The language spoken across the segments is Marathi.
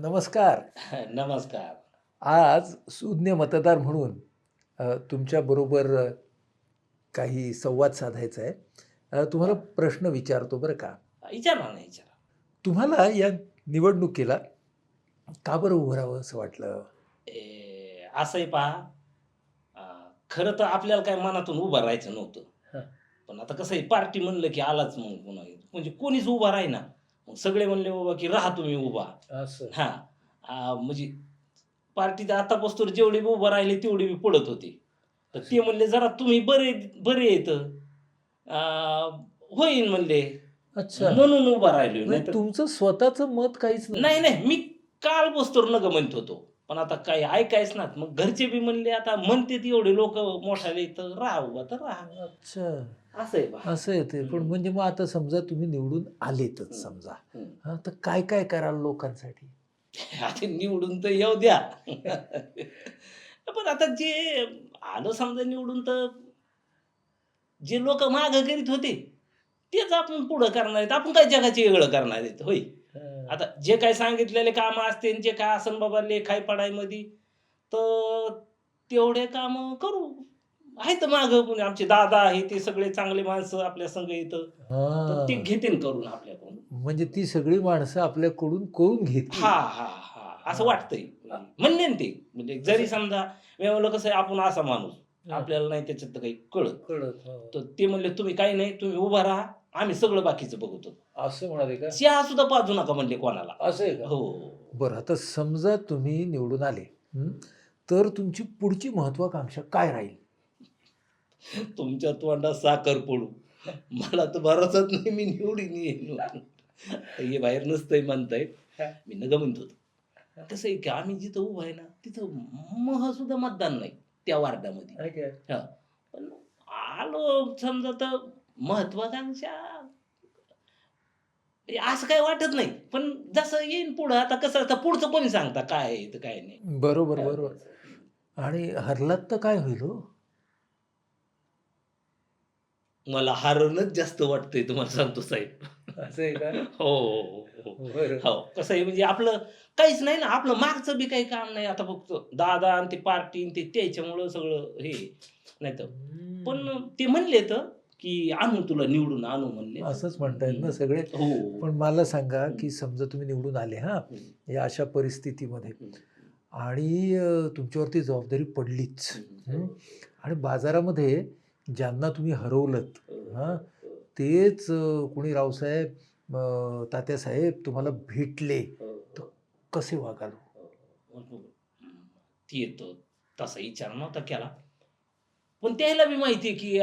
नमस्कार. नमस्कार. आज सुज्ञ मतदार म्हणून तुमच्याबरोबर काही संवाद साधायचा आहे. तुम्हाला हां, प्रश्न विचारतो बरं का. विचारा ना, विचारा. तुम्हाला या निवडणुकीला का बरं उभं राहावं असं वाटलं? असं आहे पहा, अ, खरं तर आपल्याला काय मनातून उभं राहायचं नव्हतं. हां, पण आता कसं आहे पार्टी म्हणलं की आलाच मग पुन्हा म्हणजे कोणीच उभा राहीना. मग सगळे म्हणले बाबा की राहा तुम्ही उभा. असं. हां, म्हणजे पार्टीत आतापासून जेवढे बी उभं राहिले तेवढे बी पडत होते. तर असं. ते म्हणले जरा तुम्ही बरे बरे आहेत. अ, होईन म्हणले. अच्छा. म्हणून उभा राहिलोय. म्हणजे नाहीतर तुमचं स्वतःचं मत काहीच नाही, नव्हतं. नाही. मी काल बसतोर नगं म्हणत होतो. पण आता काही ऐकायच ना. मग घरचे बी म्हणले आता म्हणतेत एवढे लोकं मोठाले तर राहा उभा तर राहा. अच्छा. असं आहे पहा. असं आहे ते. पण हं, म्हणजे मग आता समजा तुम्ही निवडून आलेतच हं, समजा. हं. हां, तर काय कराल लोकांसाठी? आता निवडून तर येऊ द्या. पण आता जे आलं समजा निवडून तर जे लोकं मागं करीत होते, तेच आपण पुढं करणार आहेत. आपण काय जगाचे वेगळं करणार आहेत, होय. हां. आता जे काही सांगितलेले कामं असतील, जे काय असन बाबा लेखाई पढाईमध्ये, तर तेवढे कामं करू. आहेत मागं पण आमचे दादा आहे, ते सगळे चांगले माणसं आपल्या संग येतं. तर ते हां. घेतील करून आपल्याकडून. म्हणजे ती सगळी माणसं आपल्याकडून करून घेतील. असं हां. वाटतंय. अ, म्हणले ना ते. म्हणजे जरी असं समजा मी म्हणलं कसं आहे आपण असा माणूस, हां, आपल्याला नाही त्याच्यातलं काही कळत. कळत. हो. तर ते म्हणले, "तुम्ही काही नाही, तुम्ही उभा राहा, आम्ही सगळं बाकीचं बघतो." असं म्हणाले का? चहा सुद्धा पाजू नका म्हणले कोणाला. असं आहे का? हो. बरं आता समजा तुम्ही निवडून आले, हं, तर तुमची पुढची महत्वाकांक्षा काय राहील? तुमच्या तोंडात साखर पडू. मला तर भरोसाच नाही मी निवडून येईन म्हणून. आता हे बाहेर नसतंय म्हणतायत. हां, मी नगं म्हणत होतो. हां. कसं आहे की आम्ही जिथं उभा आहे ना, तिथं सुद्धा मतदान नाही त्या वार्डामध्ये. आहे काय? हां. पण आलो समजा तर महत्वाकांक्षा असं काही वाटत नाही. पण जसं येईन पुढं आता कसं आता पुढचं कोणी सांगता काय आहे तर काय नाही. बरोबर, हां. बरोबर. आणि हरलात तर काय होईल हो? मला हारणंच जास्त वाटतंय तुम्हाला सांगतो साहेब. असं आहे का? हो, हो, हो, हो. बरं. हो, कसं आहे म्हणजे आपलं काहीच नाही ना, आपलं मागचं बी काही काम नाही. आता फक्त दादा आणि ते पार्टी आणि ते त्याच्यामुळं सगळं हे नाहीतर हं. पण ते म्हणलेत की "आणू तुला निवडून आणू" म्हणलेत. असंच म्हणतायत ना हं. सगळे. हो, हो. पण मला सांगा, हं, की समजा तुम्ही निवडून आले हां, हं, या अशा परिस्थितीमध्ये हं, आणि तुमच्यावरती जबाबदारी पडलीच. हं, हो, हं. हो. आणि बाजारामध्ये ज्यांना तुम्ही हरवलत हो, हां, हो, हो. तेच कोणी रावसाहेब, तात्यासाहेब तुम्हाला भेटले, हो, तर हो. कसे वागाल हो? हो, हो. हो, हो. ती येतो. तसा विचार नव्हता केला. पण त्याला बी माहिती आहे, की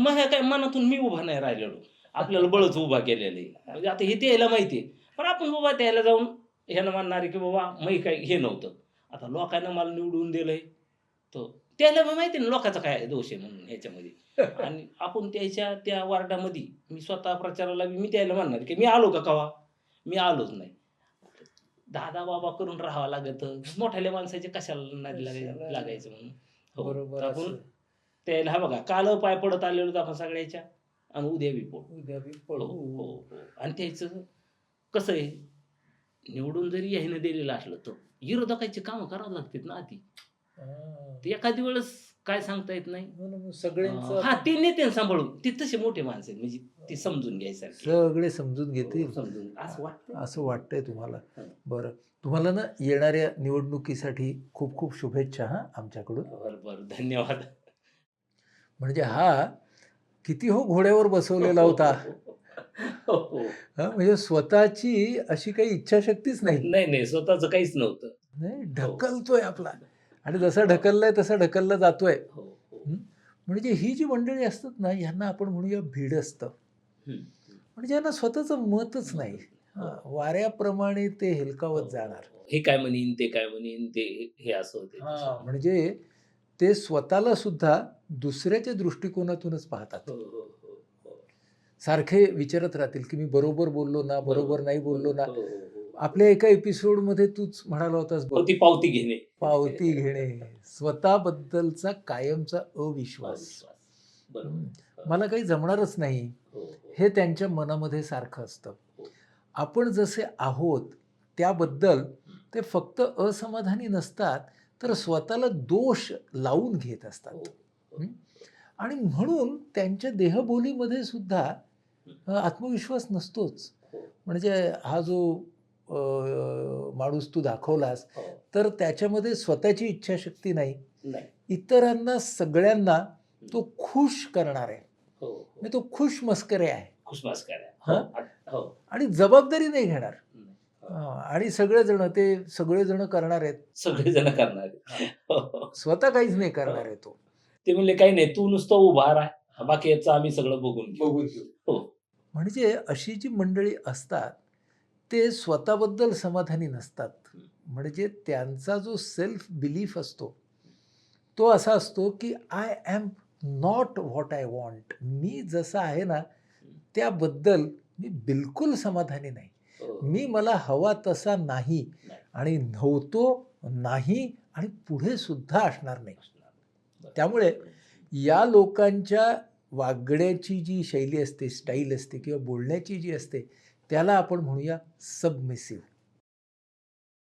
माझ्या काय मनातून मी उभा नाही राहिलेलो. आपल्याला बळच उभा केलेलं आहे. म्हणजे आता हे त्याला माहिती आहे. पण आपण बाबा त्याला जाऊन ह्यानं म्हणणार आहे, की बाबा मी काही हे नव्हतं. आता लोकांना मला निवडून दिलंय, तर त्याला बी माहिती आहे ना लोकांचा काय दोष आहे म्हणून ह्याच्यामध्ये. आणि आपण त्याच्या त्या वार्डामध्ये मी स्वतः प्रचाराला मी त्याला म्हणणार, की "मी आलो का कवा?" मी आलोच नाही. दादा-बाबा करून राहावं लागतं. मोठाल्या माणसाचे कशाला नादी कशाला लागायचं म्हणून. हो, तर बरोबर आपण असं. त्याला हा बघा, काल पाय पडत आलेलो आपण सगळ्याच्या आणि उद्या बी पडू. उद्या बी हो, पळू. हो, हो. आणि त्याचं कसं आहे, निवडून जरी ह्यानं दिलेलं असलं, तर विरोधकाची कामं करावी लागतात ना आधी. हां. ते एखादी वेळेस काय सांगता येत नाही. हो ना, मग सगळ्यांचं हां, आपण ते नेते ना सांभाळून. ते तसे मोठे माणसं आहेत म्हणजे ते समजून घ्यायसारखे आहेत. सगळे समजून हो, घेतील. समजून असं वाटतंय. असं वाटतंय तुम्हाला. हं. बरं. तुम्हाला ना येणाऱ्या निवडणुकीसाठी खूप खूप शुभेच्छा हां, आमच्याकडून. बरं, बरं. धन्यवाद. म्हणजे हा किती हो घोड्यावर हो, बसवलेला हो, होता. हो, हो. हो, हो. हां, म्हणजे स्वतःची अशी काही इच्छाशक्तीच नाही. नाही, नाही. स्वतःचं काहीच नव्हतं. नाही, हो. ढकलतोय आपला आणि जसा हो, ढकललाय तसा ढकलला जातोय. हो, हो. हं. म्हणजे ही जी मंडळी असतात ना, ह्यांना आपण म्हणूया भिडस्त. हं, हं. म्हणजे यांना स्वतःचं मतच नाही. मतच नाही. हो, हां, वाऱ्याप्रमाणे ते हो, हेलकावत हो, जाणार. हो. हे काय म्हणीन, ते काय म्हणीन, ते हे असं होते, तसं हां, होते. म्हणजे ते स्वतःला सुद्धा दुसऱ्याच्या दृष्टिकोनातूनच पाहतात. हो, हो, हो, हो. सारखे विचारत राहतील, की मी बरोबर बोललो ना, बरोबर, बरोबर नाही बोललो ना. बरोबर. हो, हो, हो, हो. आपल्या एका एपिसोडमध्ये तूच म्हणाला होतास बघ, हो, ती पावती घेणे. पावती घेणे, स्वतःबद्दलचा कायमचा अविश्वास. अविश्वास. बरोबर. हं, हो, मला काही जमणारच नाही, हो, हो, हे त्यांच्या मनामध्ये सारखं असतं. हो. आपण जसे आहोत त्याबद्दल ते फक्त असमाधानी नसतात, तर स्वतःला दोष लावून घेत हो, असतात. हो, हं? आणि म्हणून त्यांच्या देहबोलीमध्ये सुद्धा आत्मविश्वास नसतोच. हो, म्हणजे हा जो माणूस तू दाखवलास, हो. तर त्याच्यामध्ये स्वतःची इच्छाशक्ती नाही. नाही. इतरांना सगळ्यांना तो खुश करणार आहे. हो, हो. म्हणजे तो खुश मस्करे आहे. खुशमस्कर आहे. हां? हो. आणि जबाबदारी नाही घेणार. नाही. हो. आणि सगळेजण करणार आहेत. सगळेजण करणार हां. आहेत. हो, हो. स्वतः काहीच नाही हो. करणार आहे तो. ते म्हणले, "काही नाही, तू नुसतं उभा राहा. बाकीचं आम्ही सगळं बघून घेऊ." बघून घेऊ. हो. म्हणजे अशी जी मंडळी असतात, ते स्वतःबद्दल समाधानी नसतात. म्हणजे त्यांचा जो सेल्फ बिलीफ असतो, तो असा असतो, की I am not what I want. मी जसा आहे ना, त्याबद्दल मी बिलकुल समाधानी नाही. हो. मी मला हवा तसा नाही नाही. आणि नव्हतो, नाही आणि पुढे सुद्धा असणार नाही. बरं. त्यामुळे या लोकांच्या वागण्याची जी शैली असते, स्टाईल असते किंवा बोलण्याची जी असते, त्याला आपण म्हणूया सबमिसिव्ह.